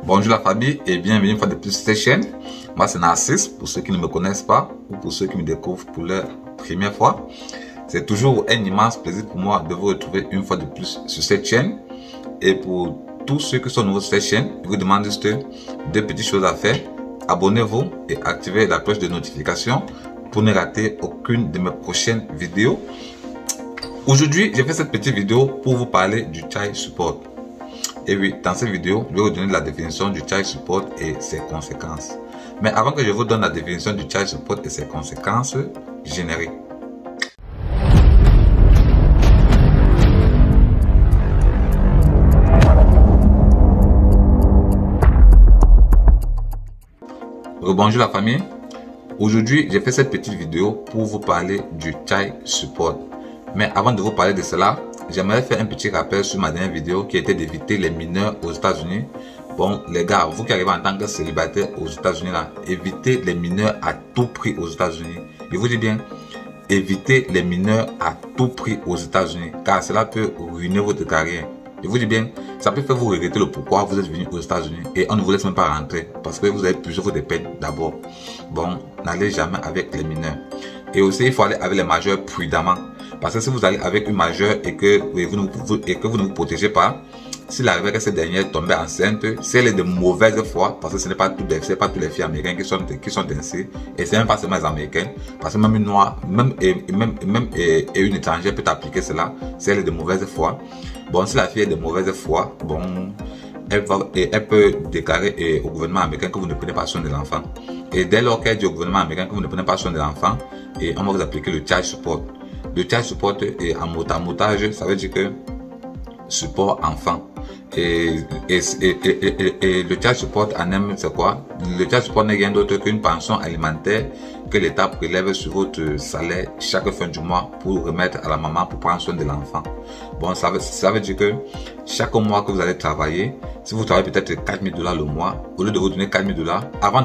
Bonjour la famille et bienvenue une fois de plus sur cette chaîne. Moi c'est Narcisse pour ceux qui ne me connaissent pas ou pour ceux qui me découvrent pour la première fois. C'est toujours un immense plaisir pour moi de vous retrouver une fois de plus sur cette chaîne. Et pour tous ceux qui sont nouveaux sur cette chaîne, je vous demande juste deux petites choses à faire. Abonnez-vous et activez la cloche de notification pour ne rater aucune de mes prochaines vidéos. Aujourd'hui, j'ai fait cette petite vidéo pour vous parler du child support. Et oui, dans cette vidéo, je vais vous donner la définition du child support et ses conséquences. Mais avant que je vous donne la définition du child support et ses conséquences, générique. Bonjour la famille. Aujourd'hui, j'ai fait cette petite vidéo pour vous parler du child support. Mais avant de vous parler de cela, j'aimerais faire un petit rappel sur ma dernière vidéo qui était d'éviter les mineurs aux États-Unis. Bon, les gars, vous qui arrivez en tant que célibataire aux États-Unis là, évitez les mineurs à tout prix aux États-Unis. Je vous dis bien, évitez les mineurs à tout prix aux États-Unis, car cela peut ruiner votre carrière. Je vous dis bien, ça peut faire vous regretter le pourquoi vous êtes venu aux États-Unis et on ne vous laisse même pas rentrer parce que vous avez plusieurs fois des peines d'abord. Bon, n'allez jamais avec les mineurs. Et aussi, il faut aller avec les majeurs prudemment. Parce que si vous allez avec une majeure et que vous ne vous protégez pas, s'il arrive que cette dernière tombe enceinte, si elle est de mauvaise foi, parce que ce n'est pas toutes les filles américaines qui sont ainsi, et ce n'est même pas seulement les américaines, parce que même une noire, même une étrangère peut appliquer cela, si elle est de mauvaise foi. Bon, si la fille est de mauvaise foi, bon, elle peut déclarer au gouvernement américain que vous ne prenez pas soin de l'enfant. Et dès lors qu'elle dit au gouvernement américain que vous ne prenez pas soin de l'enfant, et on va vous appliquer le child support. Le child support est en motage, ça veut dire que support enfant. Et le child support en même, c'est quoi? Le child support n'est rien d'autre qu'une pension alimentaire que l'État prélève sur votre salaire chaque fin du mois pour remettre à la maman pour prendre soin de l'enfant. Bon, ça veut dire que chaque mois que vous allez travailler, si vous travaillez peut-être 4 000 $ le mois, au lieu de vous donner 4 000 $, avant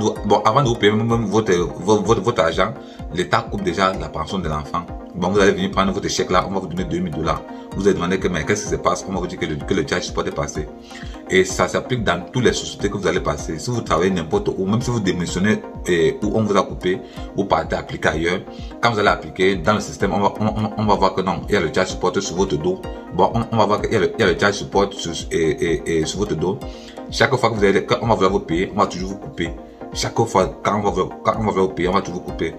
de vous payer même votre argent, l'État coupe déjà la pension de l'enfant. Bon, vous allez venir prendre votre chèque là, on va vous donner 2 000 $. Vous allez demander que, mais qu'est-ce qui se passe? On va vous dire que le child support est passé. Et ça s'applique dans toutes les sociétés que vous allez passer. Si vous travaillez n'importe où, même si vous démissionnez où on vous a coupé, vous partez appliquer ailleurs. Quand vous allez appliquer dans le système, on va voir que non, il y a le child support sur votre dos. Bon, on va voir qu'il y a le child support sur votre dos. Chaque fois que vous allez, on va vouloir vous payer, on va toujours vous couper. Chaque fois, quand on va vouloir vous payer, on va toujours vous couper.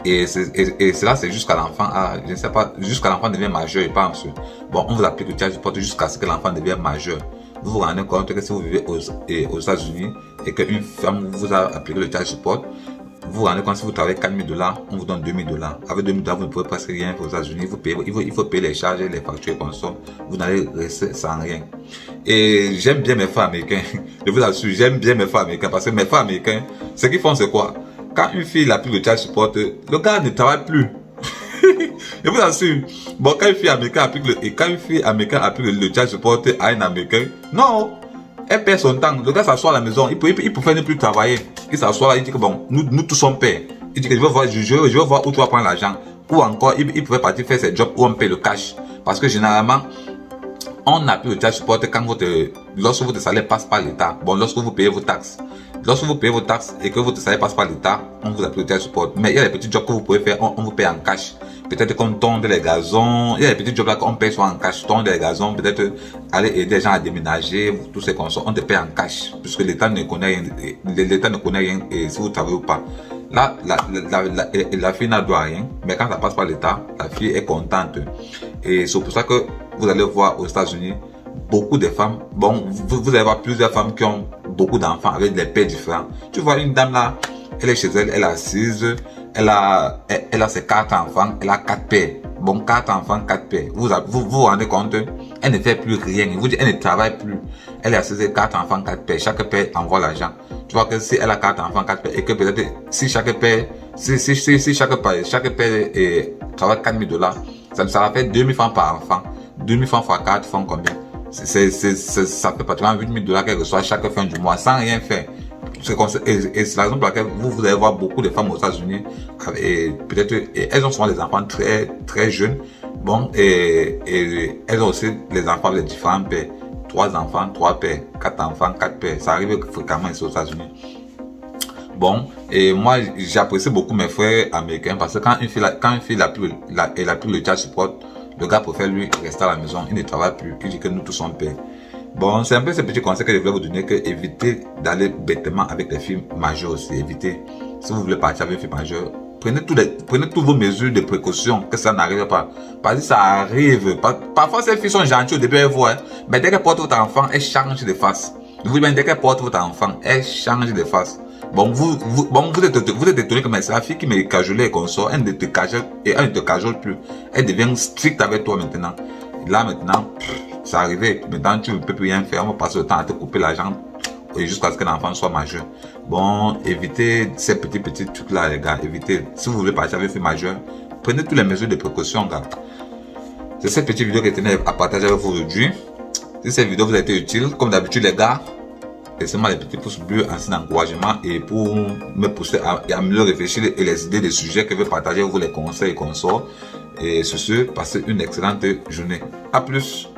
Et cela, c'est jusqu'à l'enfant, je ne sais pas, jusqu'à l'enfant devient majeur, je pense. Bon, on vous applique le child support jusqu'à ce que l'enfant devienne majeur. Vous vous rendez compte que si vous vivez aux États-Unis et qu'une femme vous a appliqué le child support, vous vous rendez compte que si vous travaillez 4 000 $, on vous donne 2 000 $. Avec 2 000 $, vous ne pouvez presque rien aux États-Unis. Il faut payer les charges, les factures, consomme. Vous n'allez rester sans rien. Et j'aime bien mes frères américains. Je vous assure, j'aime bien mes frères américains parce que mes frères américains, ce qu'ils font, c'est quoi? Quand une fille applique le child support, le gars ne travaille plus. Je vous assure. Bon, quand une fille américaine applique le child support à un américain, non, elle perd son temps. Le gars s'assoit à la maison, il peut ne plus travailler. Il s'assoit là, il dit que bon, nous tous sommes pères. Il dit que je veux voir où tu vas prendre l'argent. Ou encore, il pouvait partir faire ses jobs où on paye le cash. Parce que généralement, on applique le child support lorsque votre salaire passe par l'État. Bon, lorsque vous payez vos taxes. Lorsque vous payez vos taxes et que votre salaire passe par l'État, on vous applique le child support. Mais il y a des petits jobs que vous pouvez faire, on vous paye en cash. Peut-être qu'on tondre les gazons. Il y a des petits jobs là qu'on paye soit en cash, tondre les gazons. Peut-être aller aider les gens à déménager, tous ces consoles. On te paye en cash. Puisque l'État ne connaît rien. L'État ne connaît rien et si vous travaillez ou pas. Là, la fille n'a droit à rien. Mais quand ça passe par l'État, la fille est contente. Et c'est pour ça que vous allez voir aux États-Unis beaucoup de femmes. Bon, vous allez voir plusieurs femmes qui ont beaucoup d'enfants avec des pères différents. Tu vois une dame là, elle est chez elle, elle est assise, elle a ses 4 enfants, elle a 4 pères. Bon, 4 enfants, 4 pères. Vous vous rendez compte, elle ne fait plus rien. Je vous dis, elle ne travaille plus. Elle est assise, 4 enfants, 4 pères. Chaque père envoie l'argent. Tu vois que si elle a 4 enfants, 4 pères, et que peut-être si chaque père, chaque père travaille 4 000 $, ça va faire 2 000 francs par enfant. 2 000 francs fois 4 font combien? Ça fait pratiquement 8 000 $ qu'elle reçoit chaque fin du mois sans rien faire. Et c'est la raison pour laquelle vous allez voir beaucoup de femmes aux États-Unis et peut-être elles ont souvent des enfants très jeunes. Bon, et elles ont aussi les enfants avec différents pères. 3 enfants, 3 pères, 4 enfants, 4 pères. Ça arrive fréquemment ici aux États-Unis. Bon, et moi j'apprécie beaucoup mes frères américains parce que quand une fille a plus le child support, le gars préfère lui rester à la maison, il ne travaille plus, il dit que nous tous sommes pères. Bon, c'est un peu ce petit conseil que je voulais vous donner, que évitez d'aller bêtement avec les filles majeures aussi, évitez. Si vous voulez partir avec une fille majeure, prenez toutes vos mesures de précaution, que ça n'arrive pas. Parce que ça arrive. Parfois, ces filles sont gentilles au début, elles voient, mais dès qu'elles portent votre enfant, elles changent de face. Vous voyez, dès qu'elles portent votre enfant, elles changent de face. Bon, vous êtes étonné que c'est la fille qui me cajolait et qu'on sort, elle ne te cajole plus. Elle devient stricte avec toi maintenant. Là, maintenant, c'est arrivé. Maintenant, tu ne peux plus rien faire. On va passer le temps à te couper la jambe jusqu'à ce que l'enfant soit majeur. Bon, évitez ces petits trucs-là, les gars. Évitez. Si vous voulez partir avec une fille majeure, prenez toutes les mesures de précaution, gars. C'est cette petite vidéo que je tenais à partager avec vous aujourd'hui. Si cette vidéo vous a été utile, comme d'habitude, les gars, laissez-moi les petits pouces bleus en signe d'encouragement et pour me pousser à mieux réfléchir et les idées des sujets que je vais partager avec vous, les conseils et consorts. Et sur ce, passez une excellente journée. À plus.